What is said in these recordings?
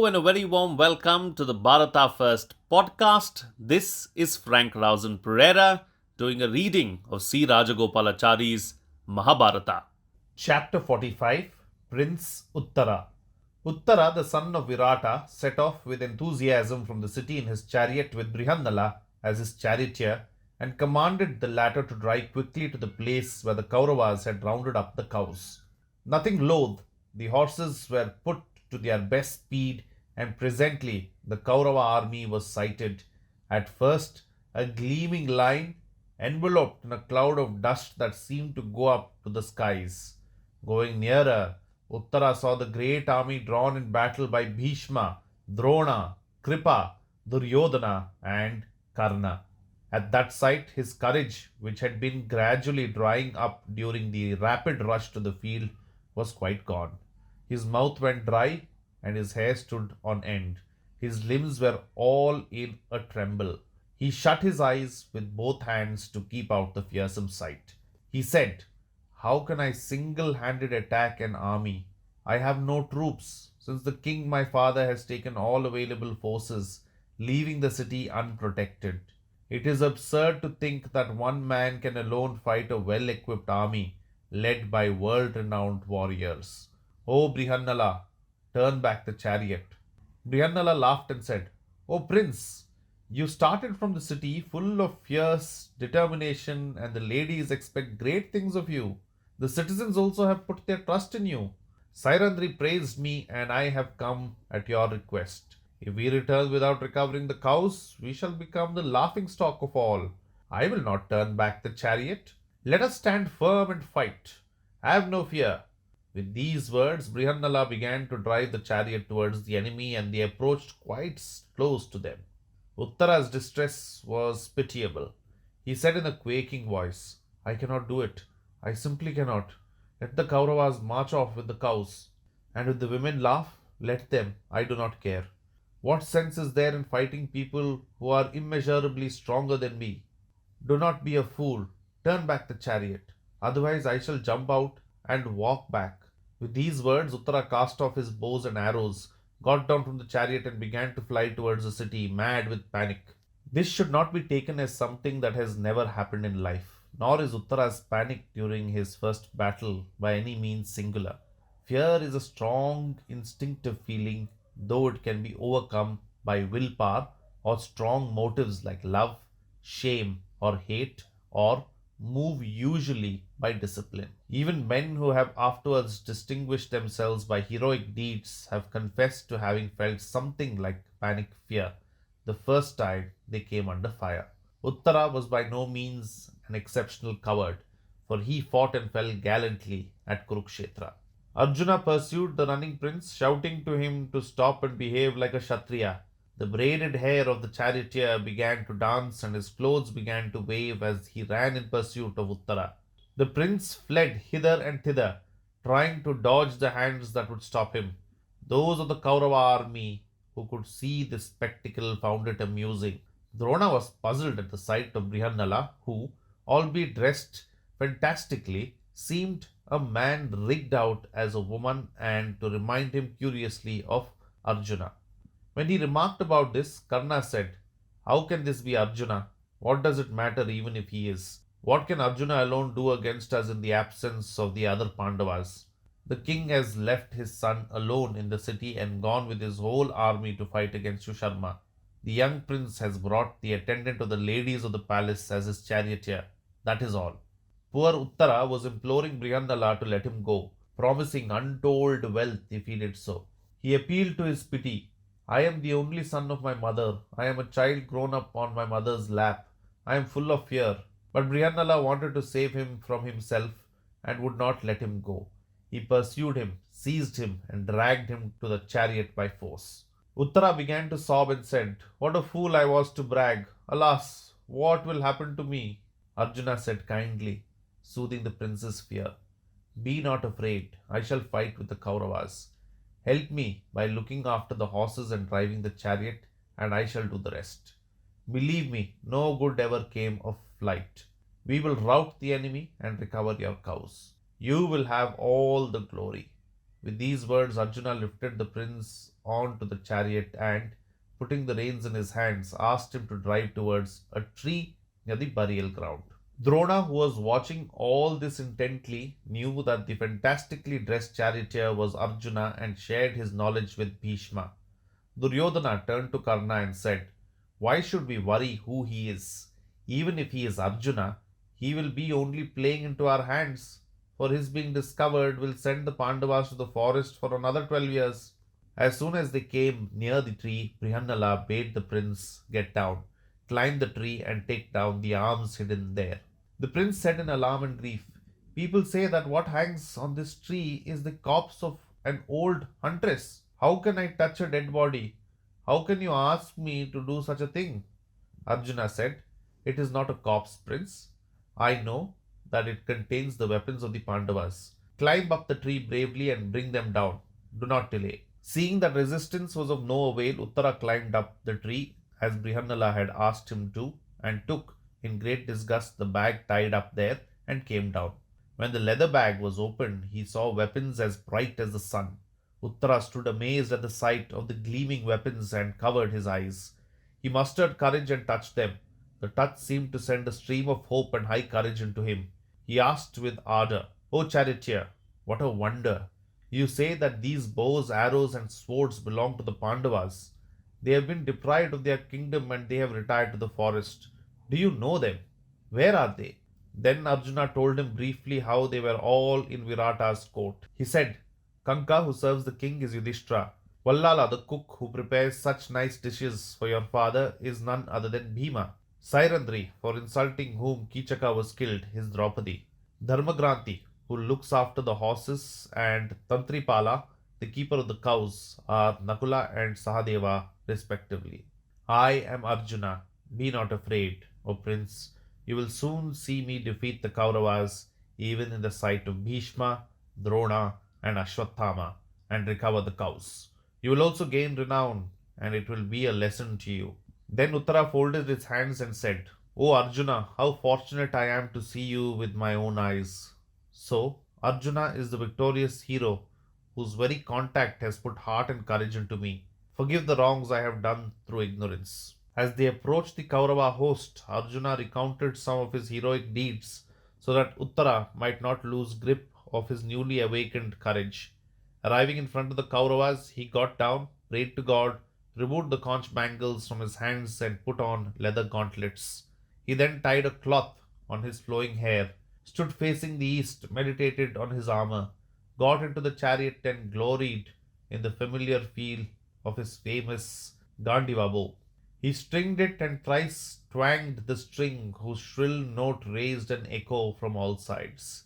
Hello and a very warm welcome to the Bharata First podcast. This is Frank Rausan Pereira doing a reading of C. Rajagopalachari's Mahabharata. Chapter 45 Prince Uttara. Uttara, the son of Virata, set off with enthusiasm from the city in his chariot with Brihannala as his charioteer and commanded the latter to drive quickly to the place where the Kauravas had rounded up the cows. Nothing loath, the horses were put to their best speed, and presently the Kaurava army was sighted. At first, a gleaming line enveloped in a cloud of dust that seemed to go up to the skies. Going nearer, Uttara saw the great army drawn in battle by Bhishma, Drona, Kripa, Duryodhana, and Karna. At that sight, his courage, which had been gradually drying up during the rapid rush to the field, was quite gone. His mouth went dry and his hair stood on end. His limbs were all in a tremble. He shut his eyes with both hands to keep out the fearsome sight. He said, "How can I single handed attack an army? I have no troops, since the king my father has taken all available forces, leaving the city unprotected. It is absurd to think that one man can alone fight a well equipped army led by world renowned warriors. O Brihannala, turn back the chariot." Brihannala laughed and said, "O prince, you started from the city full of fierce determination, and the ladies expect great things of you. The citizens also have put their trust in you. Sairandri praised me, and I have come at your request. If we return without recovering the cows, we shall become the laughing stock of all. I will not turn back the chariot. Let us stand firm and fight. Have no fear." With these words, Brihannala began to drive the chariot towards the enemy, and they approached quite close to them. Uttara's distress was pitiable. He said in a quaking voice, "I cannot do it. I simply cannot. Let the Kauravas march off with the cows. And if the women laugh, let them. I do not care. What sense is there in fighting people who are immeasurably stronger than me? Do not be a fool. Turn back the chariot. Otherwise, I shall jump out and walk back." With these words, Uttara cast off his bows and arrows, got down from the chariot, and began to fly towards the city, mad with panic. This should not be taken as something that has never happened in life, nor is Uttara's panic during his first battle by any means singular. Fear is a strong instinctive feeling, though it can be overcome by willpower or strong motives like love, shame, or hate, or move usually by discipline. Even men who have afterwards distinguished themselves by heroic deeds have confessed to having felt something like panic fear the first time they came under fire. Uttara was by no means an exceptional coward, for he fought and fell gallantly at Kurukshetra. Arjuna pursued the running prince, shouting to him to stop and behave like a Kshatriya. The braided hair of the charioteer began to dance, and his clothes began to wave as he ran in pursuit of Uttara. The prince fled hither and thither, trying to dodge the hands that would stop him. Those of the Kaurava army who could see this spectacle found it amusing. Drona was puzzled at the sight of Brihannala, who, albeit dressed fantastically, seemed a man rigged out as a woman, and to remind him curiously of Arjuna. When he remarked about this, Karna said, "How can this be Arjuna? What does it matter even if he is? What can Arjuna alone do against us in the absence of the other Pandavas? The king has left his son alone in the city and gone with his whole army to fight against Susharma. The young prince has brought the attendant of the ladies of the palace as his charioteer. That is all." Poor Uttara was imploring Brihannala to let him go, promising untold wealth if he did so. He appealed to his pity. "I am the only son of my mother. I am a child grown up on my mother's lap. I am full of fear." But Brihannala wanted to save him from himself and would not let him go. He pursued him, seized him, and dragged him to the chariot by force. Uttara began to sob and said, "What a fool I was to brag! Alas, what will happen to me?" Arjuna said kindly, soothing the prince's fear, "Be not afraid. I shall fight with the Kauravas. Help me by looking after the horses and driving the chariot, and I shall do the rest. Believe me, no good ever came of flight. We will rout the enemy and recover your cows. You will have all the glory." With these words, Arjuna lifted the prince onto the chariot and, putting the reins in his hands, asked him to drive towards a tree near the burial ground. Drona, who was watching all this intently, knew that the fantastically dressed charioteer was Arjuna and shared his knowledge with Bhishma. Duryodhana turned to Karna and said, "Why should we worry who he is? Even if he is Arjuna, he will be only playing into our hands, for his being discovered will send the Pandavas to the forest for another 12 years. As soon as they came near the tree, Brihannala bade the prince get down, climb the tree, and take down the arms hidden there. The prince said in alarm and grief, "People say that what hangs on this tree is the corpse of an old huntress. How can I touch a dead body? How can you ask me to do such a thing?" Arjuna said, "It is not a corpse, prince. I know that it contains the weapons of the Pandavas. Climb up the tree bravely and bring them down. Do not delay." Seeing that resistance was of no avail, Uttara climbed up the tree as Brihannala had asked him to, and took, in great disgust, the bag tied up there and came down. When the leather bag was opened, he saw weapons as bright as the sun. Uttara stood amazed at the sight of the gleaming weapons and covered his eyes. He mustered courage and touched them. The touch seemed to send a stream of hope and high courage into him. He asked with ardor, "O charioteer, what a wonder! You say that these bows, arrows, and swords belong to the Pandavas. They have been deprived of their kingdom and they have retired to the forest. Do you know them? Where are they?" Then Arjuna told him briefly how they were all in Virata's court. He said, "Kanka, who serves the king, is Yudhishthira. Vallala, the cook who prepares such nice dishes for your father, is none other than Bhima. Sairandri, for insulting whom Kichaka was killed, is Draupadi. Dharmagranti, who looks after the horses, and Tantripala, the keeper of the cows, are Nakula and Sahadeva, respectively. I am Arjuna. Be not afraid, O prince. You will soon see me defeat the Kauravas, even in the sight of Bhishma, Drona, and Ashwathama, and recover the cows. You will also gain renown, and it will be a lesson to you." Then Uttara folded his hands and said, "O Arjuna, how fortunate I am to see you with my own eyes." So, Arjuna is the victorious hero whose very contact has put heart and courage into me. Forgive the wrongs I have done through ignorance. As they approached the Kaurava host, Arjuna recounted some of his heroic deeds so that Uttara might not lose grip of his newly awakened courage. Arriving in front of the Kauravas, he got down, prayed to God, removed the conch bangles from his hands, and put on leather gauntlets. He then tied a cloth on his flowing hair, stood facing the east, meditated on his armor, got into the chariot, and gloried in the familiar feel of his famous Gandiva bow. He stringed it and thrice twanged the string, whose shrill note raised an echo from all sides.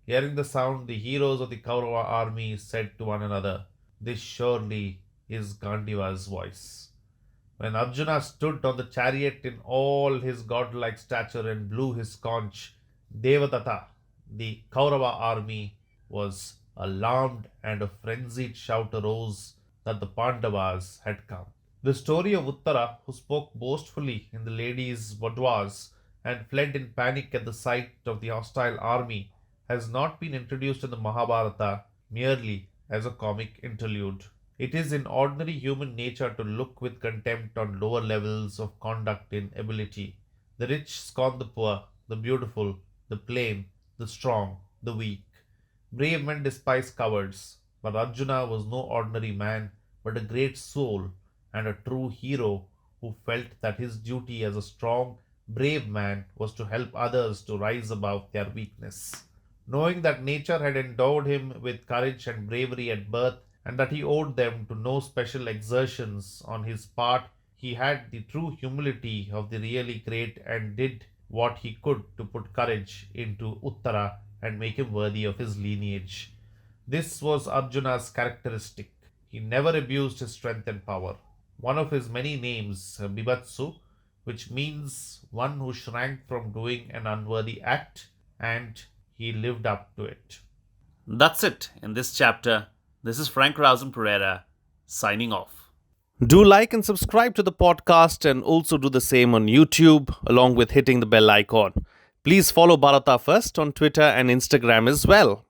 Hearing the sound, the heroes of the Kaurava army said to one another, "This surely is Gandiva's voice." When Arjuna stood on the chariot in all his godlike stature and blew his conch, Devadatta, the Kaurava army, was alarmed, and a frenzied shout arose that the Pandavas had come. The story of Uttara, who spoke boastfully in the ladies' boudoirs and fled in panic at the sight of the hostile army, has not been introduced in the Mahabharata merely as a comic interlude. It is in ordinary human nature to look with contempt on lower levels of conduct in ability. The rich scorn the poor, the beautiful, the plain, the strong, the weak. Brave men despise cowards, but Arjuna was no ordinary man, but a great soul and a true hero who felt that his duty as a strong, brave man was to help others to rise above their weakness. Knowing that nature had endowed him with courage and bravery at birth, and that he owed them to no special exertions on his part, he had the true humility of the really great and did what he could to put courage into Uttara and make him worthy of his lineage. This was Arjuna's characteristic. He never abused his strength and power. One of his many names, Bibatsu, which means one who shrank from doing an unworthy act, and he lived up to it. That's it in this chapter. This is Frank Rausan Pereira signing off. Do like and subscribe to the podcast, and also do the same on YouTube along with hitting the bell icon. Please follow Bharata First on Twitter and Instagram as well.